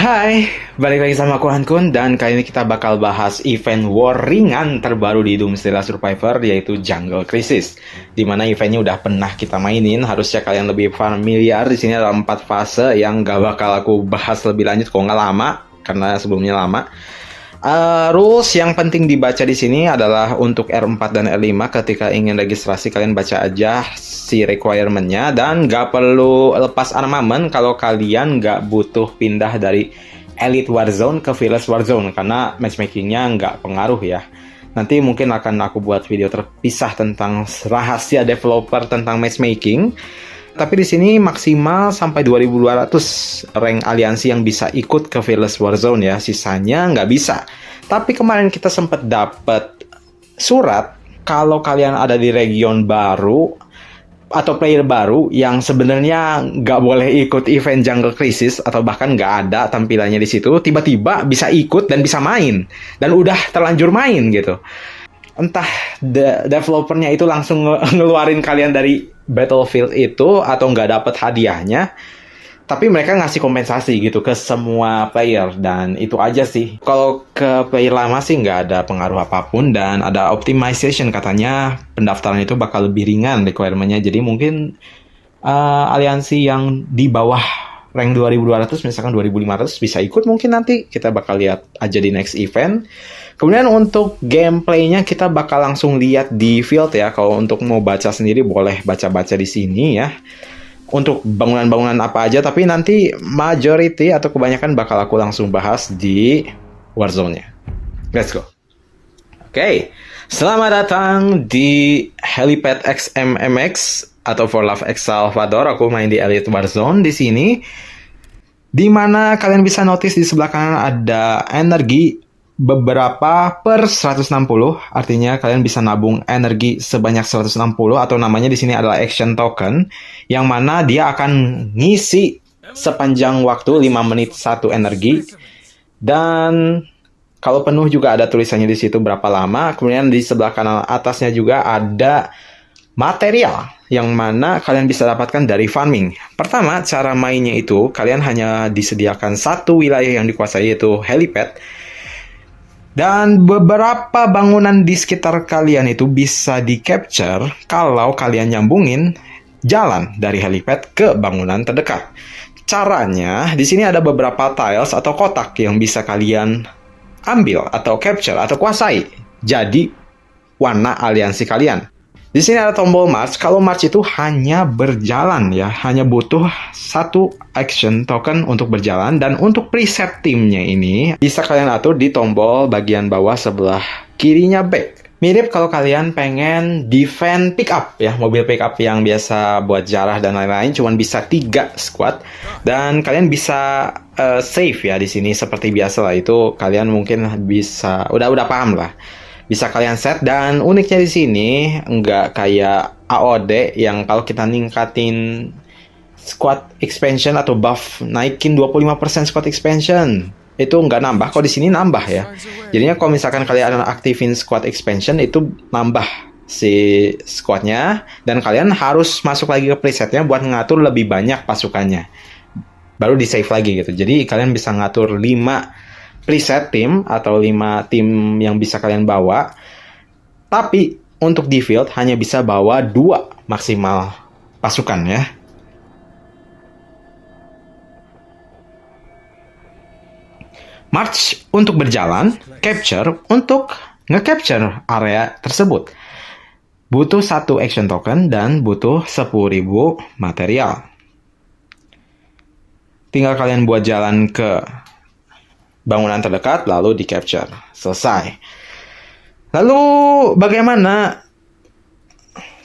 Hai, balik lagi sama aku Hankun dan kali ini kita bakal bahas event war ringan terbaru di Doomsday Survivor yaitu Jungle Crisis. Dimana eventnya udah pernah kita mainin, harusnya kalian lebih familiar. Di sini ada 4 fase yang gak bakal aku bahas lebih lanjut kalau nggak lama karena sebelumnya lama. Rules yang penting dibaca di sini adalah untuk R4 dan R5 ketika ingin registrasi kalian baca aja si requirement-nya dan nggak perlu lepas armament kalau kalian nggak butuh pindah dari Elite Warzone ke Fearless Warzone karena matchmaking-nya nggak pengaruh ya. Nanti mungkin akan aku buat video terpisah tentang rahasia developer tentang matchmaking. Tapi di sini maksimal sampai 2200 rank aliansi yang bisa ikut ke Fearless Warzone ya. Sisanya nggak bisa. Tapi kemarin kita sempat dapat surat kalau kalian ada di region baru atau player baru yang sebenarnya nggak boleh ikut event Jungle Crisis atau bahkan nggak ada tampilannya di situ, tiba-tiba bisa ikut dan bisa main dan udah terlanjur main gitu. Entah developernya itu langsung ngeluarin kalian dari Battlefield itu atau nggak dapet hadiahnya, tapi mereka ngasih kompensasi gitu ke semua player dan itu aja sih. Kalau ke player lama sih nggak ada pengaruh apapun dan ada optimization katanya pendaftaran itu bakal lebih ringan requirement-nya. Jadi mungkin aliansi yang di bawah rank 2200 misalkan 2500 bisa ikut, mungkin nanti kita bakal lihat aja di next event. Kemudian untuk gameplaynya kita bakal langsung lihat di field ya. Kalau untuk mau baca sendiri boleh baca-baca di sini ya. Untuk bangunan-bangunan apa aja, tapi nanti majority atau kebanyakan bakal aku langsung bahas di Warzone-nya. Let's go. Oke, selamat datang di Helipad XMMX atau For Love X Salvador. Aku main di Elite Warzone di sini. Di mana kalian bisa notice di sebelah kanan ada energi beberapa per 160, artinya kalian bisa nabung energi sebanyak 160 atau namanya di sini adalah action token yang mana dia akan ngisi sepanjang waktu 5 menit satu energi dan kalau penuh juga ada tulisannya di situ berapa lama. Kemudian di sebelah kanan atasnya juga ada material yang mana kalian bisa dapatkan dari farming. Pertama, cara mainnya itu kalian hanya disediakan satu wilayah yang dikuasai yaitu helipad. Dan beberapa bangunan di sekitar kalian itu bisa di-capture kalau kalian nyambungin jalan dari helipad ke bangunan terdekat. Caranya, di sini ada beberapa tiles atau kotak yang bisa kalian ambil atau capture atau kuasai. Jadi, warna aliansi kalian. Di sini ada tombol march. Kalau march itu hanya berjalan ya, hanya butuh satu action token untuk berjalan. Dan untuk preset timnya ini bisa kalian atur di tombol bagian bawah sebelah kirinya back. Mirip kalau kalian pengen defend pickup ya, mobil pickup yang biasa buat jarah dan lain-lain, cuman bisa 3 squad dan kalian bisa save ya di sini seperti biasa lah. Itu kalian mungkin bisa udah paham lah. Bisa kalian set dan uniknya di sini nggak kayak AOD yang kalau kita ningkatin squad expansion atau buff naikin 25% squad expansion itu nggak nambah, kok di sini nambah ya. Jadinya kalau misalkan kalian aktifin squad expansion itu nambah si squadnya dan kalian harus masuk lagi ke presetnya buat ngatur lebih banyak pasukannya. Baru di save lagi gitu. Jadi kalian bisa ngatur 5 preset tim atau 5 tim yang bisa kalian bawa. Tapi untuk di field hanya bisa bawa 2 maksimal pasukan ya. March untuk berjalan, capture untuk nge-capture area tersebut. Butuh 1 action token dan butuh 10.000 material. Tinggal kalian buat jalan ke bangunan terdekat, lalu di-capture. Selesai. Lalu, bagaimana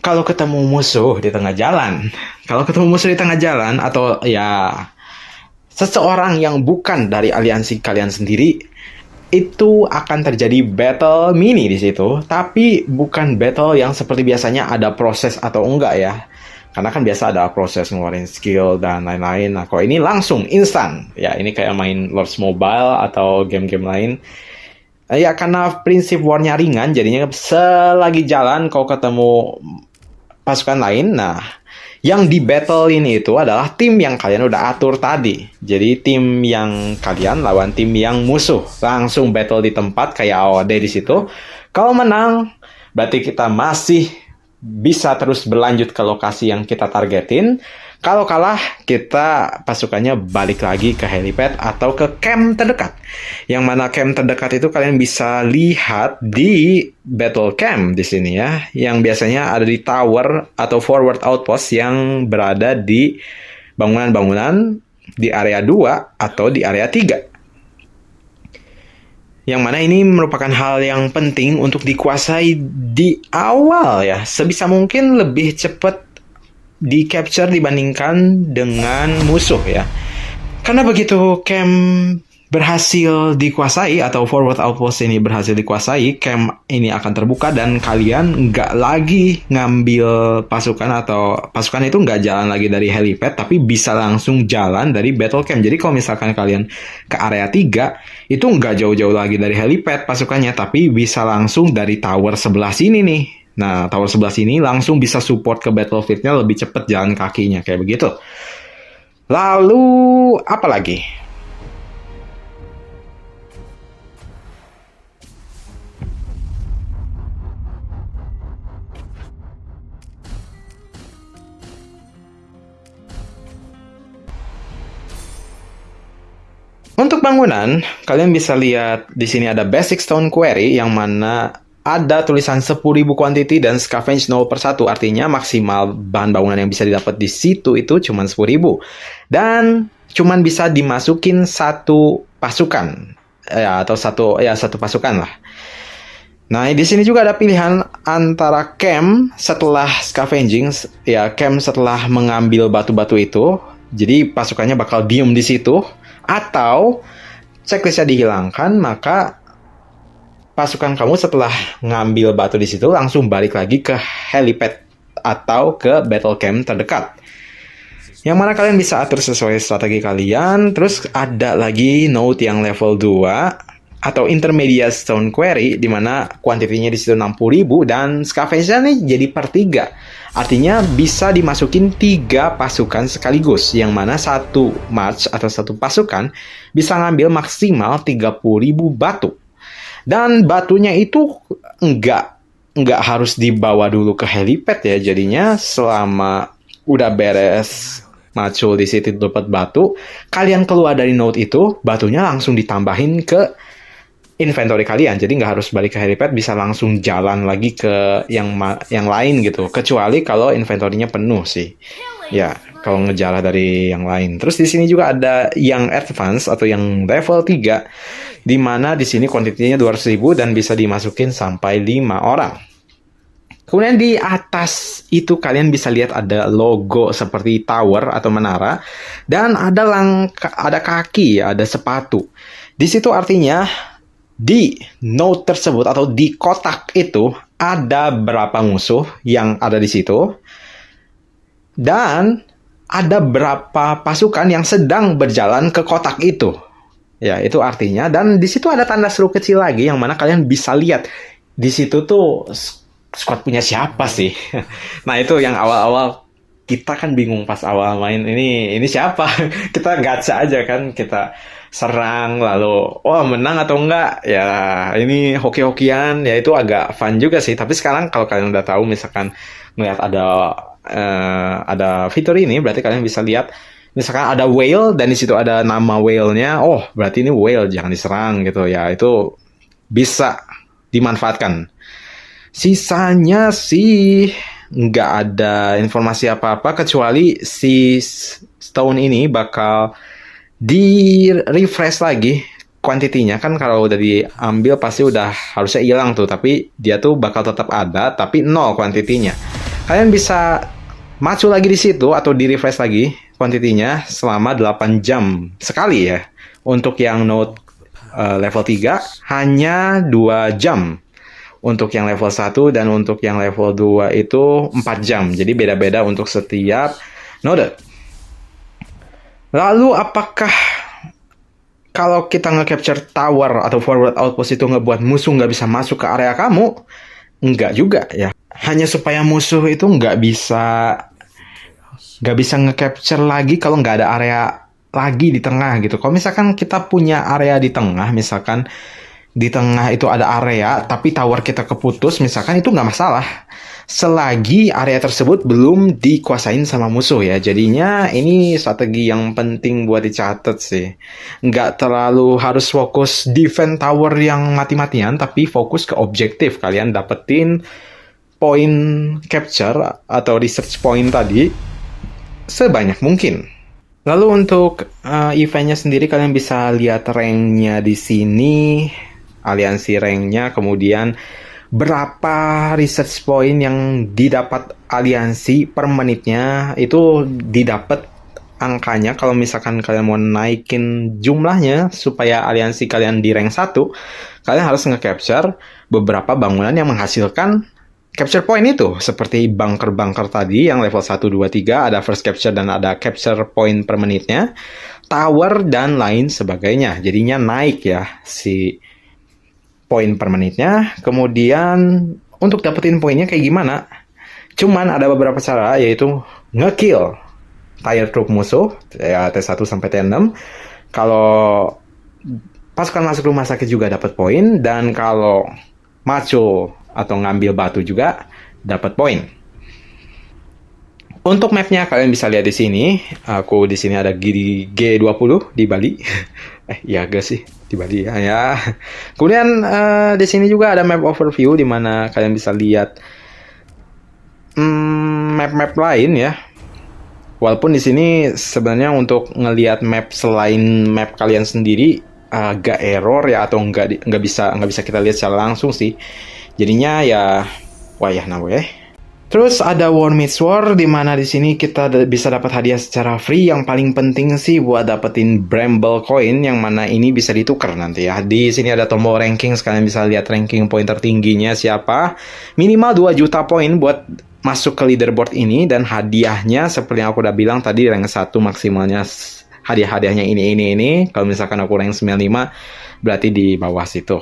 kalau ketemu musuh di tengah jalan? Kalau ketemu musuh di tengah jalan, atau ya seseorang yang bukan dari aliansi kalian sendiri, itu akan terjadi battle mini di situ. Tapi bukan battle yang seperti biasanya ada proses atau enggak ya. Karena kan biasa ada proses ngeluarin skill dan lain-lain. Nah, kalau ini langsung instan. Ya, ini kayak main Lords Mobile atau game-game lain. Ya, karena prinsip war-nya ringan, jadinya selagi jalan kau ketemu pasukan lain, nah, Yang di battle ini itu adalah tim yang kalian udah atur tadi. Jadi tim yang kalian lawan tim yang musuh. Langsung battle di tempat kayak AOD di situ. Kalau menang, berarti kita masih bisa terus berlanjut ke lokasi yang kita targetin. Kalau kalah, kita pasukannya balik lagi ke helipad atau ke camp terdekat. Yang mana camp terdekat itu kalian bisa lihat di battle camp di sini ya. Yang biasanya ada di tower atau forward outpost yang berada di bangunan-bangunan di area 2 atau di area 3. Yang mana ini merupakan hal yang penting untuk dikuasai di awal ya. Sebisa mungkin lebih cepat di capture dibandingkan dengan musuh ya. Karena begitu camp berhasil dikuasai atau forward outpost ini berhasil dikuasai, camp ini akan terbuka dan kalian nggak lagi ngambil pasukan atau pasukan itu nggak jalan lagi dari helipad tapi bisa langsung jalan dari battle camp. Jadi kalau misalkan kalian ke area 3 itu nggak jauh-jauh lagi dari helipad pasukannya tapi bisa langsung dari tower sebelah sini nih. Nah, tower sebelah sini langsung bisa support ke battlefield-nya lebih cepat jalan kakinya, kayak begitu. Lalu, apa lagi? Untuk bangunan, kalian bisa lihat di sini ada basic stone quarry yang mana ada tulisan 10.000 quantity dan scavenge 0/1, artinya maksimal bahan bangunan yang bisa didapat di situ itu cuma 10.000. Dan cuma bisa dimasukin satu pasukan ya atau satu pasukan lah. Nah, di sini juga ada pilihan antara camp setelah scavenging ya, camp setelah mengambil batu-batu itu. Jadi pasukannya bakal diem di situ atau checklistnya dihilangkan, maka pasukan kamu setelah ngambil batu di situ langsung balik lagi ke helipad atau ke battle camp terdekat. Yang mana kalian bisa atur sesuai strategi kalian. Terus ada lagi node yang level 2 atau intermediate stone quarry di mana kuantitinya di situ 60.000 dan scavenge-nya nih jadi per 3. Artinya bisa dimasukin 3 pasukan sekaligus, yang mana satu march atau satu pasukan bisa ngambil maksimal 30.000 batu. Dan batunya itu nggak harus dibawa dulu ke helipad ya. Jadinya selama udah beres macul di situ dapat batu, kalian keluar dari node itu, batunya langsung ditambahin ke inventory kalian. Jadi nggak harus balik ke helipad, bisa langsung jalan lagi ke yang lain gitu. Kecuali kalau inventory-nya penuh sih. Ya, kalau ngejarah dari yang lain. Terus di sini juga ada yang advance atau yang level 3. Di mana di sini kuantitinya 200.000 dan bisa dimasukin sampai 5 orang. Kemudian di atas itu kalian bisa lihat ada logo seperti tower atau menara dan ada kaki, ada sepatu. Di situ artinya di node tersebut atau di kotak itu ada berapa musuh yang ada di situ dan ada berapa pasukan yang sedang berjalan ke kotak itu. Ya, itu artinya. Dan di situ ada tanda seru kecil lagi yang mana kalian bisa lihat. Di situ tuh squad punya siapa sih? Nah, itu yang awal-awal kita kan bingung pas awal main. Ini siapa? Kita gacha aja kan. Kita serang lalu menang atau enggak. Ya, ini hoki-hokian. Ya, itu agak fun juga sih. Tapi sekarang kalau kalian udah tahu misalkan melihat ada fitur ini, berarti kalian bisa lihat misalkan ada whale dan di situ ada nama whale-nya, berarti ini whale, jangan diserang gitu ya. Itu bisa dimanfaatkan. Sisanya sih nggak ada informasi apa-apa kecuali si stone ini bakal di-refresh lagi kuantitinya. Kan kalau udah diambil pasti udah harusnya hilang tuh, tapi dia tuh bakal tetap ada tapi 0 kuantitinya. Kalian bisa maju lagi di situ atau di-refresh lagi kuantitinya selama 8 jam sekali ya. Untuk yang node level 3 hanya 2 jam. Untuk yang level 1 dan untuk yang level 2 itu 4 jam. Jadi beda-beda untuk setiap node. Lalu apakah kalau kita nge-capture tower atau forward outpost itu ngebuat musuh nggak bisa masuk ke area kamu? Enggak juga ya. Hanya supaya musuh itu nggak bisa nggak bisa nge-capture lagi kalau nggak ada area lagi di tengah gitu. Kalau misalkan kita punya area di tengah, misalkan di tengah itu ada area, tapi tower kita keputus, misalkan itu nggak masalah. Selagi area tersebut belum dikuasain sama musuh ya. Jadinya ini strategi yang penting buat dicatat sih. Nggak terlalu harus fokus defend tower yang mati-matian, tapi fokus ke objektif. Kalian dapetin point capture atau research point tadi sebanyak mungkin. Lalu untuk eventnya sendiri kalian bisa lihat ranknya di sini, aliansi ranknya, kemudian berapa research point yang didapat aliansi per menitnya, itu didapat angkanya. Kalau misalkan kalian mau naikin jumlahnya supaya aliansi kalian di rank 1, kalian harus nge-capture beberapa bangunan yang menghasilkan capture point itu, seperti bunker-bunker tadi yang level 1, 2, 3, ada first capture dan ada capture point per menitnya, tower dan lain sebagainya. Jadinya naik ya si poin per menitnya. Kemudian untuk dapetin poinnya kayak gimana? Cuman ada beberapa cara, yaitu nge-kill tier troop musuh ya, T1 sampai T6. Kalau pasukan masuk rumah sakit juga dapat poin, dan kalau macul atau ngambil batu juga dapat poin. Untuk mapnya kalian bisa lihat di sini. Aku di sini ada G20 di Bali. Ya gak sih di Bali ya. Kemudian di sini juga ada map overview di mana kalian bisa lihat map-map lain ya. Walaupun di sini sebenarnya untuk ngelihat map selain map kalian sendiri agak error ya, atau nggak bisa kita lihat secara langsung sih. Jadinya ya wayah nawe. Terus ada War Meets War, di mana di sini kita bisa dapat hadiah secara free. Yang paling penting sih buat dapetin Bramble Coin, yang mana ini bisa ditukar nanti ya. Di sini ada tombol ranking, kalian bisa lihat ranking poin tertingginya siapa. Minimal 2 juta poin buat masuk ke leaderboard ini, dan hadiahnya seperti yang aku udah bilang tadi, rank 1 maksimalnya hadiah-hadiahnya ini. Kalau misalkan aku rank 95, berarti di bawah situ.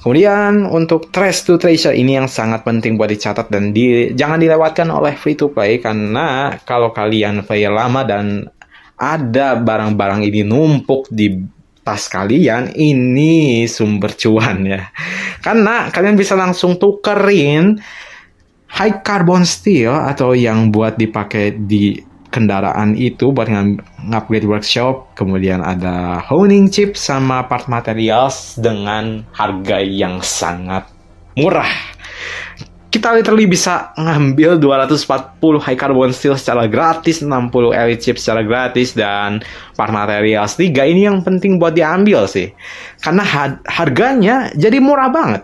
Kemudian untuk Trace to Treasure ini yang sangat penting buat dicatat dan jangan dilewatkan oleh free to play, karena kalau kalian player lama dan ada barang-barang ini numpuk di tas kalian, ini sumber cuan ya. Karena kalian bisa langsung tukerin high carbon steel atau yang buat dipakai di kendaraan itu buat ngupgrade workshop. Kemudian ada honing chip sama part materials dengan harga yang sangat murah. Kita literally bisa ngambil 240 high carbon steel secara gratis, 60 elite chip secara gratis, dan part materials 3 ini yang penting buat diambil sih, karena harganya jadi murah banget.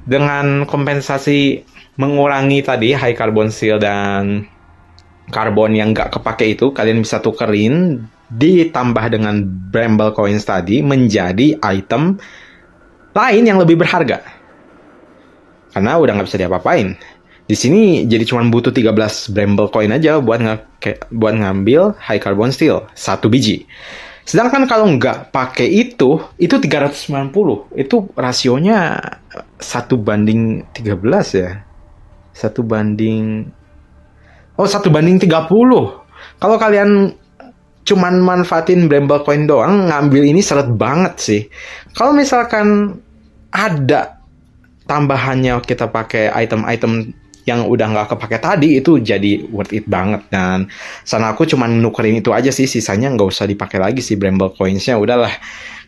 Dengan kompensasi mengurangi tadi high carbon steel dan karbon yang nggak kepake itu, kalian bisa tukerin ditambah dengan Bramble Coins tadi menjadi item lain yang lebih berharga, karena udah nggak bisa diapa-apain. Di sini jadi cuma butuh 13 Bramble Coin aja buat ngambil high carbon steel 1 biji. Sedangkan kalau nggak pakai itu 390. Itu rasionya 1:13 ya. 1:30. Kalau kalian cuman manfaatin Bramble Coin doang, ngambil ini seret banget sih. Kalau misalkan ada tambahannya kita pakai item-item yang udah nggak kepake tadi, itu jadi worth it banget. Dan sana aku cuman nukerin itu aja sih, sisanya nggak usah dipakai lagi sih Bramble Coins-nya. Udahlah,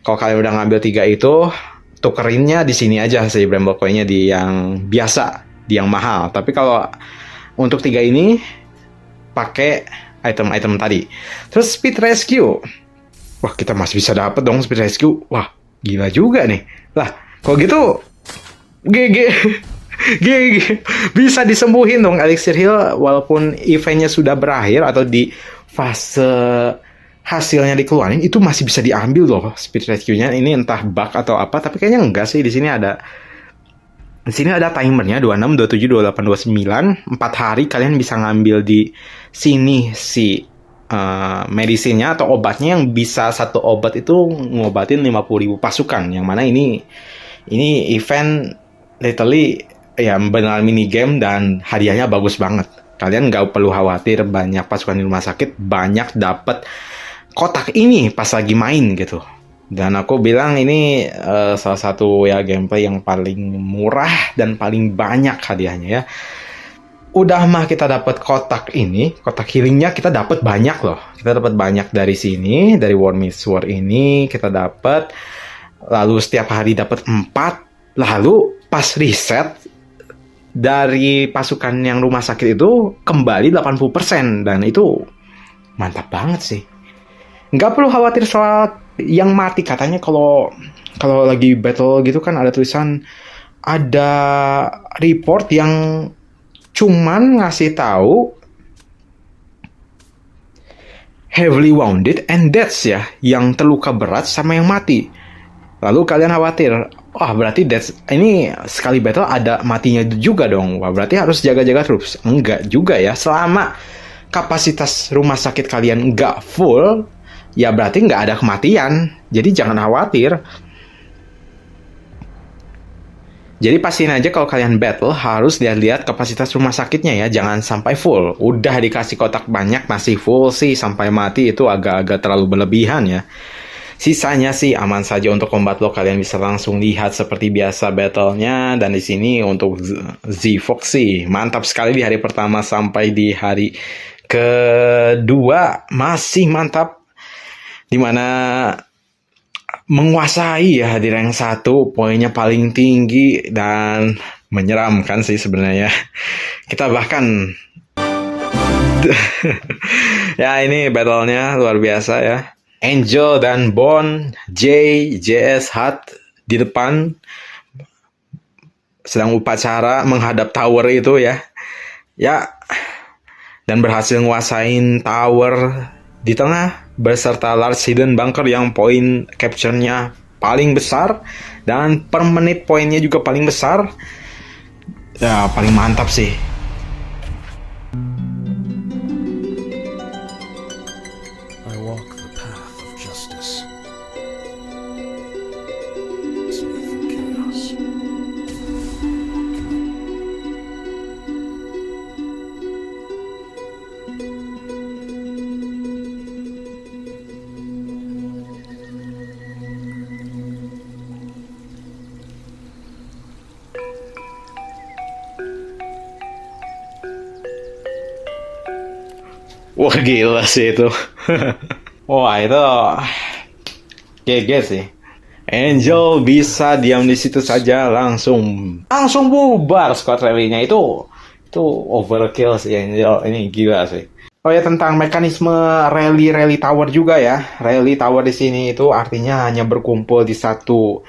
kalau kalian udah ngambil 3 itu, tukerinnya di sini aja sih Bramble Coin-nya, di yang biasa, di yang mahal. Tapi kalau untuk 3 ini pakai item-item tadi. Terus speed rescue. Wah, kita masih bisa dapat dong speed rescue. Wah, gila juga nih. Lah, kalau gitu GG. GG. Bisa disembuhin dong Elixir Heal walaupun eventnya sudah berakhir atau di fase hasilnya dikeluarin, itu masih bisa diambil loh speed rescue-nya. Ini entah bug atau apa, tapi kayaknya enggak sih. Di sini ada timernya 26, 27, 28, 29. 4 hari kalian bisa ngambil di sini si medisinnya atau obatnya, yang bisa satu obat itu ngobatin 50.000 pasukan. Yang mana ini event literally ya benar mini game, dan hadiahnya bagus banget. Kalian nggak perlu khawatir banyak pasukan di rumah sakit banyak dapat kotak ini pas lagi main gitu. Dan aku bilang ini salah satu ya gameplay yang paling murah dan paling banyak hadiahnya ya. Udah mah kita dapat kotak ini, kotak healingnya kita dapat banyak loh. Kita dapat banyak dari sini, dari War Meets War ini kita dapat. Lalu setiap hari dapat 4. Lalu pas reset dari pasukan yang rumah sakit itu kembali 80%, dan itu mantap banget sih. Nggak perlu khawatir soal yang mati. Katanya kalau lagi battle gitu kan ada tulisan, ada report yang cuman ngasih tahu heavily wounded and deaths ya, yang terluka berat sama yang mati. Lalu kalian khawatir, wah berarti deaths ini sekali battle ada matinya juga dong. Wah berarti harus jaga-jaga terus. Enggak juga ya, selama kapasitas rumah sakit kalian nggak full, ya berarti nggak ada kematian. Jadi jangan khawatir. Jadi pastiin aja kalau kalian battle harus lihat-lihat kapasitas rumah sakitnya ya, jangan sampai full. Udah dikasih kotak banyak masih full sih sampai mati, itu agak-agak terlalu berlebihan ya. Sisanya sih aman saja untuk combat block, kalian bisa langsung lihat seperti biasa battle-nya. Dan di sini untuk Z-Fox sih mantap sekali di hari pertama sampai di hari kedua masih mantap. Dimana menguasai ya di rank 1, poinnya paling tinggi dan menyeramkan sih sebenarnya. Kita bahkan ya ini battle-nya luar biasa ya. Angel dan Bond, JS Hut di depan sedang upacara menghadap tower itu ya. Ya, dan berhasil nguasain tower di tengah beserta large hidden bunker yang poin capture-nya paling besar dan per menit poinnya juga paling besar. Ya, paling mantap sih. I walk the path of justice. Chaos. Wah gila sih itu. Wah itu GG sih. Angel bisa diam di situ saja langsung bubar squad rally-nya. Itu overkill sih Angel, ini gila sih. Oh ya, tentang mekanisme rally tower juga ya. Rally tower di sini itu artinya hanya berkumpul di satu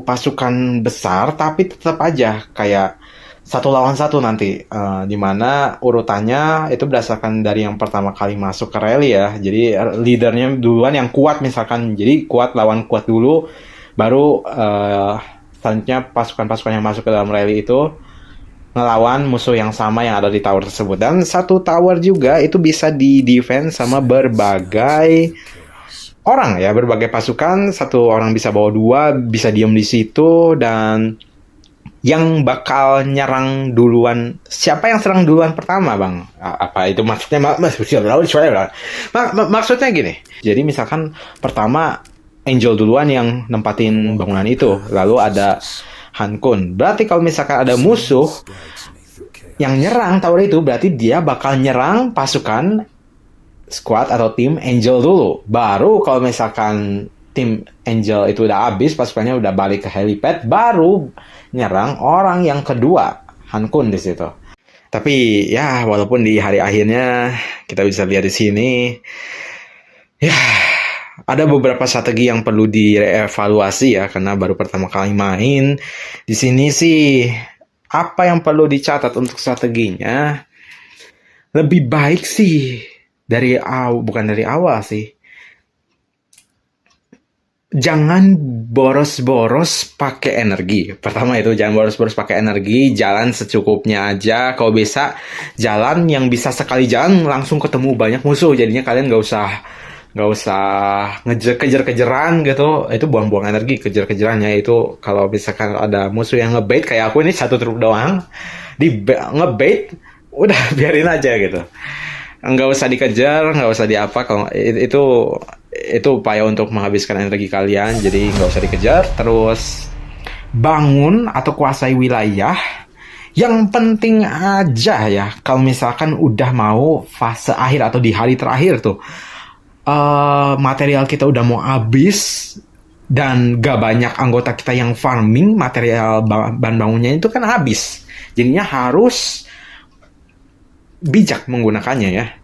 pasukan besar, tapi tetap aja kayak 1 lawan 1 nanti, dimana urutannya itu berdasarkan dari yang pertama kali masuk ke rally ya. Jadi leadernya duluan yang kuat misalkan, jadi kuat lawan kuat dulu, baru selanjutnya pasukan-pasukan yang masuk ke dalam rally itu ngelawan musuh yang sama yang ada di tower tersebut. Dan satu tower juga itu bisa di defense sama berbagai orang ya, berbagai pasukan. Satu orang bisa bawa 2, bisa diem di situ. Dan yang bakal nyerang duluan, siapa yang serang duluan pertama bang? Apa itu maksudnya? Maksudnya gini, jadi misalkan pertama Angel duluan yang nempatin bangunan itu, lalu ada Han Kun. Berarti kalau misalkan ada musuh yang nyerang tower itu, berarti dia bakal nyerang pasukan squad atau tim Angel dulu. Baru kalau misalkan tim Angel itu udah habis, pasukannya udah balik ke helipad, baru nyerang orang yang kedua, Han Kun di situ. Tapi ya walaupun di hari akhirnya kita bisa lihat di sini, ya ada beberapa strategi yang perlu direvaluasi ya, karena baru pertama kali main. Di sini sih apa yang perlu dicatat untuk strateginya, lebih baik sih bukan dari awal sih. Jangan boros-boros pakai energi. Pertama itu jangan boros-boros pakai energi, jalan secukupnya aja. Kalau bisa jalan yang bisa sekali jalan langsung ketemu banyak musuh. Jadinya kalian nggak usah kejar-kejaran gitu. Itu buang-buang energi kejar-kejarannya. Itu kalau misalkan ada musuh yang ngebait kayak aku ini satu truk doang, ngebait udah biarin aja gitu, nggak usah dikejar, nggak usah diapa. Kalau itu upaya untuk menghabiskan energi kalian, jadi nggak usah dikejar. Terus bangun atau kuasai wilayah. Yang penting aja ya, kalau misalkan udah mau fase akhir atau di hari terakhir tuh, material kita udah mau habis dan gak banyak anggota kita yang farming, material bahan bangunnya itu kan habis. Jadinya harus bijak menggunakannya ya.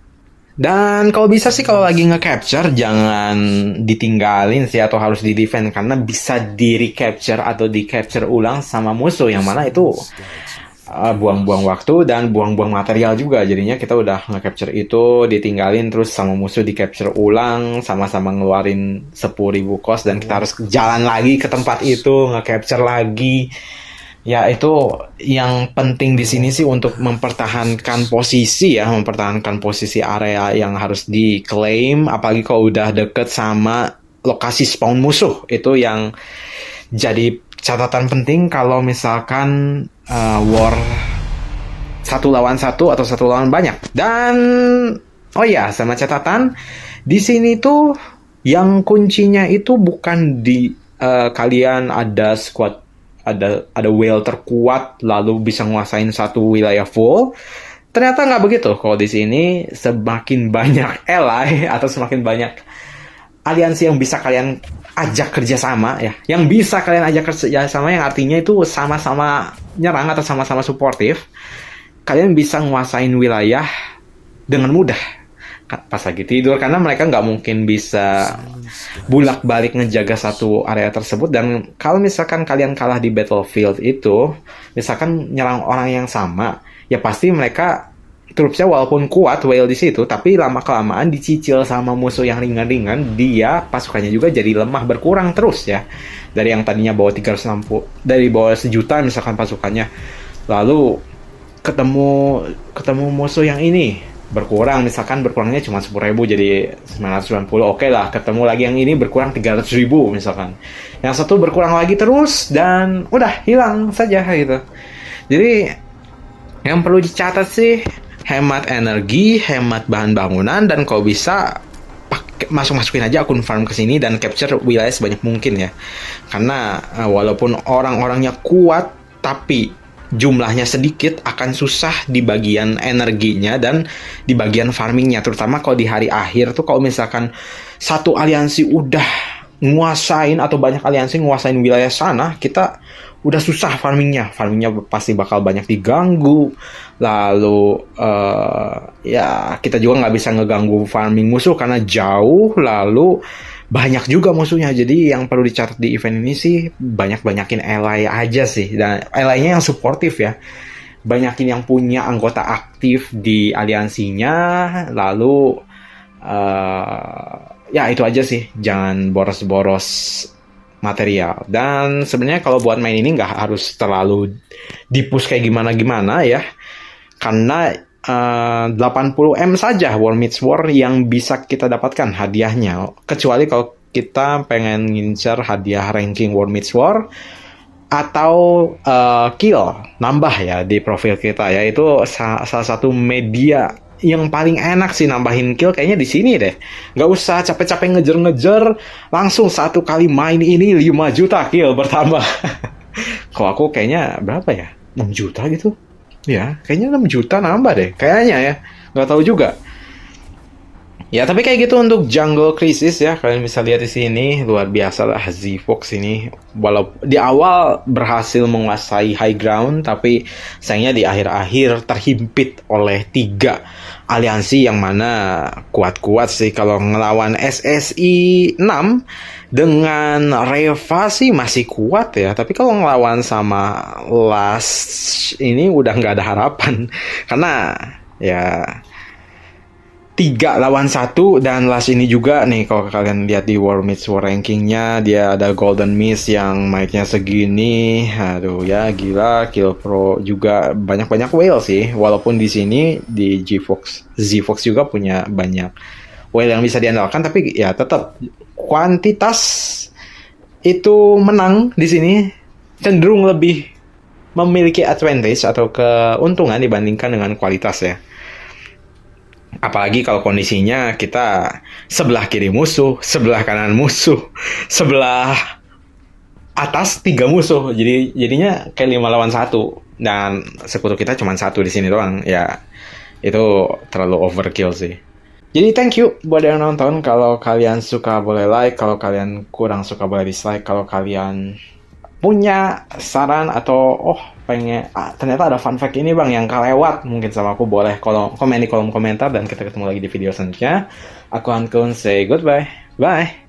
Dan kalau bisa sih kalau lagi nge-capture jangan ditinggalin sih atau harus di-defend, karena bisa di-recapture atau di-capture ulang sama musuh, yang mana itu buang-buang waktu dan buang-buang material juga. Jadinya kita udah nge-capture itu, ditinggalin terus sama musuh di-capture ulang, sama-sama ngeluarin 10.000 cost dan kita harus jalan lagi ke tempat itu, nge-capture lagi. Ya itu yang penting di sini sih untuk mempertahankan posisi ya, mempertahankan posisi area yang harus diklaim, apalagi kalau udah deket sama lokasi spawn musuh. Itu yang jadi catatan penting kalau misalkan war 1 lawan 1 atau 1 lawan banyak. Dan oh ya, sama catatan di sini tuh yang kuncinya itu bukan di kalian ada squad, ada whale terkuat lalu bisa nguasain satu wilayah full. Ternyata nggak begitu. Kalau di sini semakin banyak ally atau semakin banyak aliansi yang bisa kalian ajak kerjasama ya, yang bisa kalian ajak kerjasama, yang artinya itu sama-sama nyerang atau sama-sama suportif, kalian bisa nguasain wilayah dengan mudah pas lagi tidur, karena mereka nggak mungkin bisa bulak-balik ngejaga satu area tersebut. Dan kalau misalkan kalian kalah di battlefield itu, misalkan nyerang orang yang sama, ya pasti mereka troops-nya walaupun kuat whale di situ, tapi lama-kelamaan dicicil sama musuh yang ringan-ringan, dia pasukannya juga jadi lemah, berkurang terus ya. Dari yang tadinya bawa 360, dari bawah 1.000.000 misalkan pasukannya, lalu ketemu musuh yang ini berkurang, misalkan berkurangnya cuma 10.000 jadi 990. Oke lah, ketemu lagi yang ini berkurang 300.000 misalkan, yang satu berkurang lagi terus dan udah hilang saja gitu. Jadi yang perlu dicatat sih, hemat energi, hemat bahan bangunan, dan kalau bisa masukin aja akun farm ke sini dan capture wilayah sebanyak mungkin ya. Karena walaupun orang-orangnya kuat tapi jumlahnya sedikit, akan susah di bagian energinya dan di bagian farmingnya, terutama kalau di hari akhir tuh. Kalau misalkan satu aliansi udah nguasain atau banyak aliansi nguasain wilayah sana, kita udah susah farmingnya pasti bakal banyak diganggu. Lalu ya kita juga nggak bisa ngeganggu farming musuh karena jauh, lalu banyak juga musuhnya. Jadi yang perlu dicatat di event ini sih, banyakin ally aja sih, dan ally-nya yang suportif ya, banyakin yang punya anggota aktif di aliansinya. Lalu ya itu aja sih, jangan boros-boros material. Dan sebenarnya kalau buat main ini nggak harus terlalu di-push kayak gimana-gimana ya, karena 80M saja War Meets War yang bisa kita dapatkan hadiahnya. Kecuali kalau kita pengen ngincer hadiah ranking War Meets War atau kill nambah ya di profil kita ya. Itu salah satu media yang paling enak sih nambahin kill kayaknya di sini deh. Nggak usah capek-capek ngejar-ngejar, langsung satu kali main ini 5 juta kill bertambah. Kalau aku kayaknya berapa ya? 6 juta gitu. Ya, kayaknya 6 juta nambah deh. Kayaknya ya. Nggak tahu juga. Ya, tapi kayak gitu untuk Jungle Crisis ya. Kalian bisa lihat di sini, luar biasa lah Z-Fox ini. Walaupun di awal berhasil menguasai high ground, tapi sayangnya di akhir-akhir terhimpit oleh 3 aliansi yang mana kuat-kuat sih. Kalau ngelawan SSI 6 dengan Reva sih masih kuat ya, tapi kalau ngelawan sama Last ini udah nggak ada harapan. Karena ya 3 lawan 1, dan Last ini juga nih kalau kalian lihat di War Meets War rankingnya, dia ada Golden Mist yang mic-nya segini. Aduh ya gila, Kill Pro juga banyak-banyak whale sih. Walaupun di sini di Z-Fox juga punya banyak whale yang bisa diandalkan, tapi ya tetap kuantitas itu menang di sini, cenderung lebih memiliki advantage atau keuntungan dibandingkan dengan kualitas ya. Apalagi kalau kondisinya kita sebelah kiri musuh, sebelah kanan musuh, sebelah atas 3 musuh. Jadinya kayak 5 lawan 1 dan sekutu kita cuma 1 di sini doang. Ya itu terlalu overkill sih. Jadi thank you buat yang nonton. Kalau kalian suka boleh like, kalau kalian kurang suka boleh dislike. Kalau kalian punya saran atau ternyata ada fun fact ini bang yang kelewat mungkin sama aku, boleh komen di kolom komentar dan kita ketemu lagi di video selanjutnya. Aku Hankun say goodbye. Bye.